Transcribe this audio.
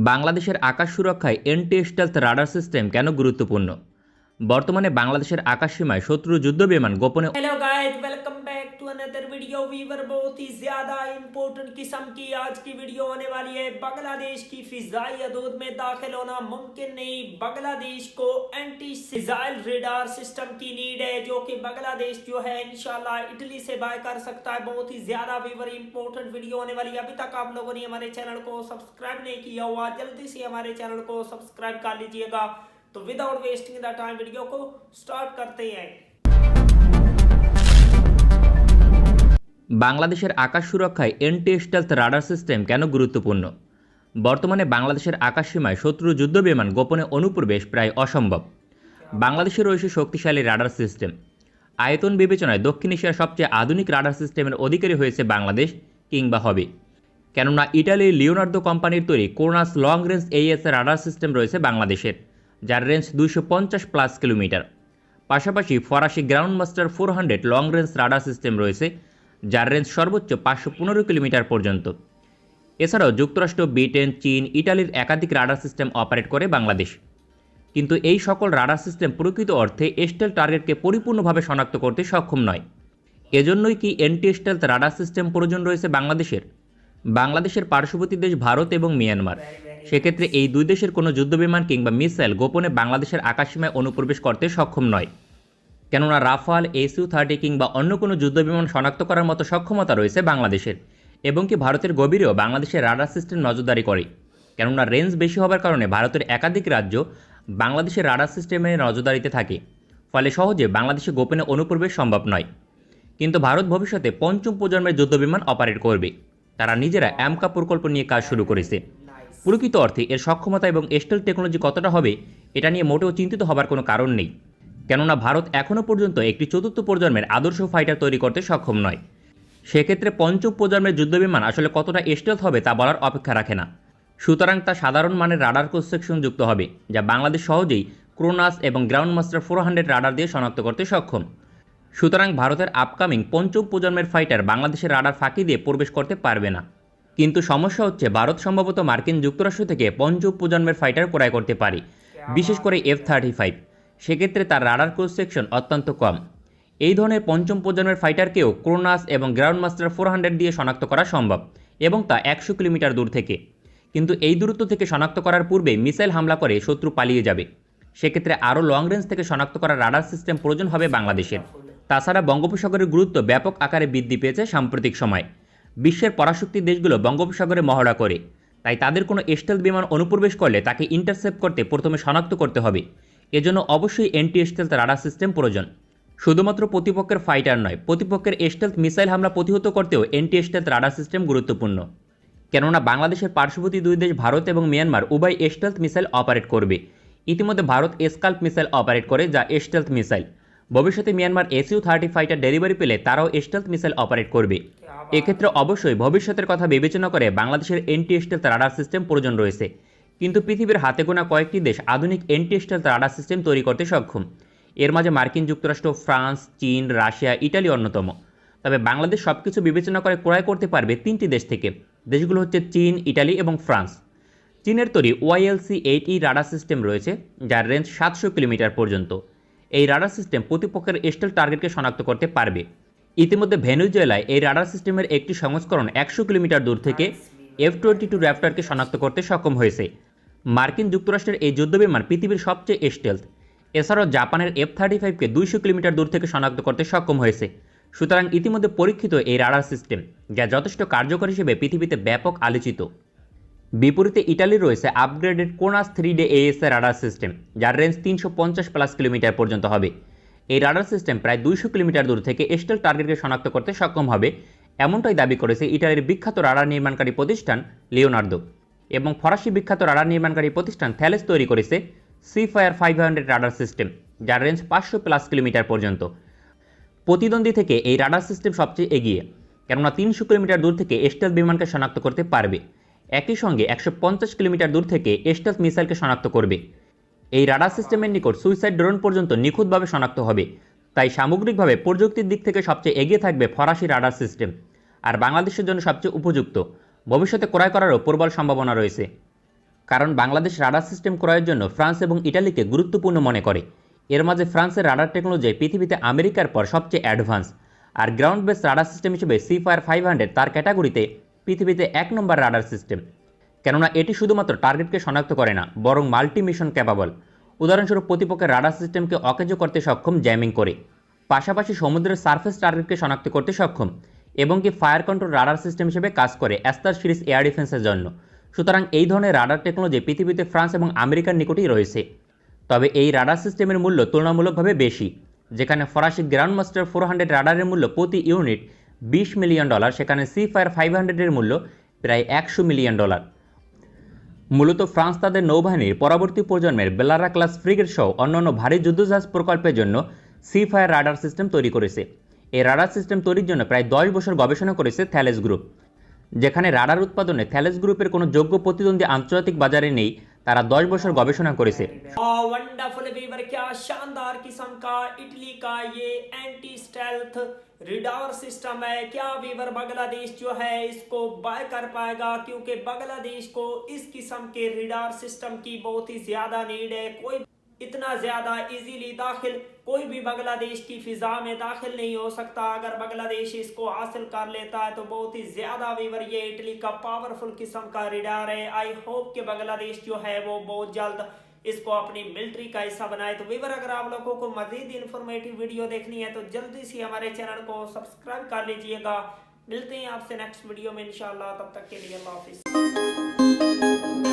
বাংলাদেশের আকাশ সুরক্ষায় anti stealth radar system কেন গুরুত্বপূর্ণ? বর্তমানে বাংলাদেশের আকাশসীমায় শত্রু যুদ্ধবিমান গোপনে hello guys, welcome back to another video. Viewer बहुत ही ज्यादा इंपॉर्टेंट किस्म की आज की वीडियो होने वाली है। बांग्लादेश की फिजाई हदूद में दाखिल होना मुमकिन नहीं। बांग्लादेश को एंटी मिसाइल रेडार सिस्टम की नीड है, जो कि बांग्लादेश जो है इंशाल्लाह इटली से बाय कर सकता है। बहुत ही ज्यादा वीवर इंपॉर्टेंट वीडियो होने वाली है। अभी तक आप लोगों ने हमारे चैनल को सब्सक्राइब नहीं किया हुआ, जल्दी से हमारे चैनल को सब्सक्राइब कर लीजिएगा। तो without wasting the time video को स्टार्ट करते हैं। বাংলাদেশের আকাশ সুরক্ষায় এন্টি স্টেলথ রাডার সিস্টেম কেন গুরুত্বপূর্ণ? বর্তমানে বাংলাদেশের আকাশসীমায় শত্রু যুদ্ধবিমান গোপনে অনুপ্রবেশ প্রায় অসম্ভব। বাংলাদেশে রয়েছে শক্তিশালী রাডার সিস্টেম। আয়তন বিবেচনায় দক্ষিণ এশিয়ার সবচেয়ে আধুনিক রাডার সিস্টেমের অধিকারী হয়েছে বাংলাদেশ, কিংবা হবে। কেননা ইটালির লিওনার্দো কোম্পানির তৈরি Kronos long range AES radar system রয়েছে বাংলাদেশের, যার রেঞ্জ 250+ কিলোমিটার। পাশাপাশি ফরাসি ground master 400 long range radar system রয়েছে, যার রেঞ্জ সর্বোচ্চ 515 কিলোমিটার পর্যন্ত। এছাড়াও যুক্তরাষ্ট্র, ব্রিটেন, চীন, ইটালির একাধিক রাডার সিস্টেম অপারেট করে বাংলাদেশ। কিন্তু এই সকল রাডার সিস্টেম প্রকৃত অর্থে স্টেল টার্গেটকে পরিপূর্ণভাবে শনাক্ত করতে সক্ষম নয়। এজন্যই কি এন্টি স্টেলথ রাডার সিস্টেম প্রয়োজন রয়েছে বাংলাদেশের পার্শ্ববর্তী দেশ ভারত এবং মিয়ানমার। সেক্ষেত্রে এই দুই দেশের কোনো যুদ্ধবিমান কিংবা মিসাইল গোপনে বাংলাদেশের আকাশসীমায় অনুপ্রবেশ করতে সক্ষম নয়। কেননা রাফাল, SU-30 কিংবা অন্য কোনো যুদ্ধবিমান শনাক্ত করার মতো সক্ষমতা রয়েছে বাংলাদেশের, এবং কি ভারতের গভীরেও বাংলাদেশের রাডার সিস্টেম নজরদারি করে। কেননা রেঞ্জ বেশি হবার কারণে ভারতের একাধিক রাজ্য বাংলাদেশের রাডার সিস্টেমের নজরদারিতে থাকে, ফলে সহজে বাংলাদেশে গোপনে অনুপ্রবেশ সম্ভব নয়। কিন্তু ভারত ভবিষ্যতে পঞ্চম প্রজন্মের যুদ্ধবিমান অপারেট করবে। তারা নিজেরা অ্যামকা প্রকল্প নিয়ে কাজ শুরু করেছে। প্রকৃত অর্থে এর সক্ষমতা এবং স্টেল টেকনোলজি কতটা হবে, এটা নিয়ে মোটেও চিন্তিত হবার কোনো কারণ নেই। কেননা ভারত এখনও পর্যন্ত একটি চতুর্থ প্রজন্মের আদর্শ ফাইটার তৈরি করতে সক্ষম নয়। সেক্ষেত্রে পঞ্চম প্রজন্মের যুদ্ধবিমান আসলে কতটা স্টেলথ হবে তা বলার অপেক্ষা রাখে না। সুতরাং তা সাধারণ মানের রাডার ক্রস সেকশন যুক্ত হবে, যা বাংলাদেশ সহজেই ক্রোনাস এবং গ্রাউন্ড মাস্টার 400 রাডার দিয়ে শনাক্ত করতে সক্ষম। সুতরাং ভারতের আপকামিং পঞ্চম প্রজন্মের ফাইটার বাংলাদেশের রাডার ফাঁকি দিয়ে প্রবেশ করতে পারবে না। কিন্তু সমস্যা হচ্ছে, ভারত সম্ভবত মার্কিন যুক্তরাষ্ট্র থেকে পঞ্চম প্রজন্মের ফাইটার ক্রয় করতে পারে, বিশেষ করে F-35। সেক্ষেত্রে তার রাডার ক্রস সেকশন অত্যন্ত কম। এই ধরনের পঞ্চম প্রজন্মের ফাইটারকেও ক্রোনাস এবং গ্রাউন্ড মাস্টার 400 দিয়ে শনাক্ত করা সম্ভব, এবং তা 100 কিলোমিটার দূর থেকে। কিন্তু এই দূরত্ব থেকে শনাক্ত করার পূর্বে মিসাইল হামলা করে শত্রু পালিয়ে যাবে। সেক্ষেত্রে আরও লং রেঞ্জ থেকে শনাক্ত করা রাডার সিস্টেম প্রয়োজন হবে বাংলাদেশের। তাছাড়া বঙ্গোপসাগরের গুরুত্ব ব্যাপক আকারে বৃদ্ধি পেয়েছে সাম্প্রতিক সময়। বিশ্বের পরাশক্তি দেশগুলো বঙ্গোপসাগরে মহড়া করে, তাই তাদের কোনো স্টেলথ বিমান অনুপ্রবেশ করলে তাকে ইন্টারসেপ্ট করতে প্রথমে শনাক্ত করতে হবে। এজন্য অবশ্যই এন্টি স্টেলথ রাডার সিস্টেম প্রয়োজন। শুধুমাত্র প্রতিপক্ষের ফাইটার নয়, প্রতিপক্ষের স্টেলথ মিসাইল হামলা প্রতিহত করতেও এন্টি স্টেলথ রাডার সিস্টেম গুরুত্বপূর্ণ। কেননা বাংলাদেশের পার্শ্ববর্তী দুই দেশ ভারত এবং মিয়ানমার উভয় স্টেলথ মিসাইল অপারেট করবে। ইতিমধ্যে ভারত স্কাল্প মিসাইল অপারেট করে, যা স্টেলথ মিসাইল। ভবিষ্যতে মিয়ানমার SU-30 ফাইটার ডেলিভারি পেলে তারাও স্টেলথ মিসাইল অপারেট করবে। এক্ষেত্রে অবশ্যই ভবিষ্যতের কথা বিবেচনা করে বাংলাদেশের এন্টি স্টেলথ রাডার সিস্টেম প্রয়োজন রয়েছে। কিন্তু পৃথিবীর হাতে গোনা কয়েকটি দেশ আধুনিক এন্টি স্টেলথ রাডার সিস্টেম তৈরি করতে সক্ষম। এর মাঝে মার্কিন যুক্তরাষ্ট্র, ফ্রান্স, চীন, রাশিয়া, ইটালি অন্যতম। তবে বাংলাদেশ সবকিছু বিবেচনা করে ক্রয় করতে পারবে 3টি দেশ থেকে। দেশগুলো হচ্ছে চীন, ইটালি এবং ফ্রান্স। চীনের তৈরি YLC-8E রাডার সিস্টেম রয়েছে, যার রেঞ্জ 700 কিলোমিটার পর্যন্ত। এই রাডার সিস্টেম প্রতিপক্ষের স্টেল টার্গেটকে শনাক্ত করতে পারবে। ইতিমধ্যে ভেনেজুয়েলায় এই রাডার সিস্টেমের একটি সংস্করণ 100 কিলোমিটার দূর থেকে F-22 র্যাপটরকে শনাক্ত করতে সক্ষম হয়েছে। মার্কিন যুক্তরাষ্ট্রের এই যুদ্ধবিমান পৃথিবীর সবচেয়ে স্টেলথ। এছাড়াও জাপানের F-35কে 200 কিলোমিটার দূর থেকে শনাক্ত করতে সক্ষম হয়েছে। সুতরাং ইতিমধ্যে পরীক্ষিত এই রাডার সিস্টেম, যা যথেষ্ট কার্যকর হিসেবে পৃথিবীতে ব্যাপক আলোচিত। বিপরীতে ইটালির রয়েছে upgraded Kronos 3D AES radar system, যার রেঞ্জ 350+ কিলোমিটার পর্যন্ত হবে। এই রাডার সিস্টেম প্রায় 200 কিলোমিটার দূর থেকে স্টেল টার্গেটকে শনাক্ত করতে সক্ষম হবে, এমনটাই দাবি করেছে ইটালির বিখ্যাত রাডার নির্মাণকারী প্রতিষ্ঠান লিওনার্দো। এবং ফরাসি বিখ্যাত রাডার নির্মাণকারী প্রতিষ্ঠান থ্যালেস তৈরি করেছে Seafire 500 রাডার সিস্টেম, যার রেঞ্জ 500+ কিলোমিটার পর্যন্ত। প্রতিদ্বন্দ্বী থেকে এই রাডার সিস্টেম সবচেয়ে এগিয়ে, কেননা 300 কিলোমিটার দূর থেকে স্টেলথ বিমানকে শনাক্ত করতে পারবে। একই সঙ্গে 150 কিলোমিটার দূর থেকে স্টেলথ মিসাইলকে শনাক্ত করবে। এই রাডার সিস্টেমের নিকট সুইসাইড ড্রোন পর্যন্ত নিখুঁতভাবে শনাক্ত হবে। তাই সামগ্রিকভাবে প্রযুক্তির দিক থেকে সবচেয়ে এগিয়ে থাকবে ফরাসি রাডার সিস্টেম, আর বাংলাদেশের জন্য সবচেয়ে উপযুক্ত। ভবিষ্যতে ক্রয় করারও প্রবল সম্ভাবনা রয়েছে। কারণ বাংলাদেশ রাডার সিস্টেম ক্রয়ের জন্য ফ্রান্স এবং ইটালিকে গুরুত্বপূর্ণ মনে করে। এর মাঝে ফ্রান্সের রাডার টেকনোলজি পৃথিবীতে আমেরিকার পর সবচেয়ে অ্যাডভান্স, আর গ্রাউন্ড বেস রাডার সিস্টেম হিসেবে সিফায়ার 500 তার ক্যাটাগরিতে পৃথিবীতে 1 নম্বর রাডার সিস্টেম। কেননা এটি শুধুমাত্র টার্গেটকে শনাক্ত করে না, বরং মাল্টি মিশন ক্যাপাবল। উদাহরণস্বরূপ প্রতিপক্ষের রাডার সিস্টেমকে অকেজো করতে সক্ষম জ্যামিং করে, পাশাপাশি সমুদ্রের সারফেস টার্গেটকে শনাক্ত করতে সক্ষম, এবং কি ফায়ার কন্ট্রোল রাডার সিস্টেম হিসেবে কাজ করে অ্যাস্তার সিরিজ এয়ার ডিফেন্সের জন্য। সুতরাং এই ধরনের রাডার টেকনোলজি পৃথিবীতে ফ্রান্স এবং আমেরিকার নিকটেই রয়েছে। তবে এই রাডার সিস্টেমের মূল্য তুলনামূলকভাবে বেশি। যেখানে ফরাসি গ্র্যান্ডমাস্টার 400 রাডারের মূল্য প্রতি ইউনিট $20 মিলিয়ন, সেখানে সিফায়ার 500 এর মূল্য প্রায় $100 মিলিয়ন। মূলত ফ্রান্স তাদের নৌবাহিনীর পরবর্তী প্রজন্মের বেলারা ক্লাস ফ্রিগেট সহ অন্যান্য ভারী যুদ্ধজাহাজ প্রকল্পের জন্য সিফায়ার রাডার সিস্টেম তৈরি করেছে। এই রাডার সিস্টেম তৈরির জন্য প্রায় 10 বছর গবেষণা করেছে থ্যালেস গ্রুপ। যেখানে রাডার উৎপাদনে থ্যালেস গ্রুপের কোনো যোগ্য প্রতিদ্বন্দ্বী আন্তর্জাতিক বাজারে নেই, তারা 10 বছর গবেষণা করেছে। वंडरफुल वीवर, क्या शानदार किस्म का इटली का ये एंटी स्टेल्थ रिडार सिस्टम है। क्या वीवर बांग्लादेश जो है इसको बाय कर पाएगा, क्योंकि बांग्लादेश को इस किस्म के रिडार सिस्टम की बहुत ही ज्यादा नीड है। कोई इतना ज्यादा इजीली दाखिल कोई भी बांग्लादेश की फिजा में दाखिल नहीं हो सकता। अगर बांग्लादेश इसको हासिल कर लेता है तो बहुत ही ज्यादा वीवर ये इटली का पावरफुल किस्म का रिडार है। आई होप कि बांग्लादेश जो है वो बहुत जल्द इसको अपनी मिलिट्री का हिस्सा बनाए। तो वीवर, अगर आप लोगों को मजीद इंफॉर्मेटिव वीडियो देखनी है तो जल्दी से हमारे चैनल को सब्सक्राइब कर लीजिएगा। मिलते हैं आपसे नेक्स्ट वीडियो में इंशाल्लाह, तब तक के लिए अल्लाह हाफिज।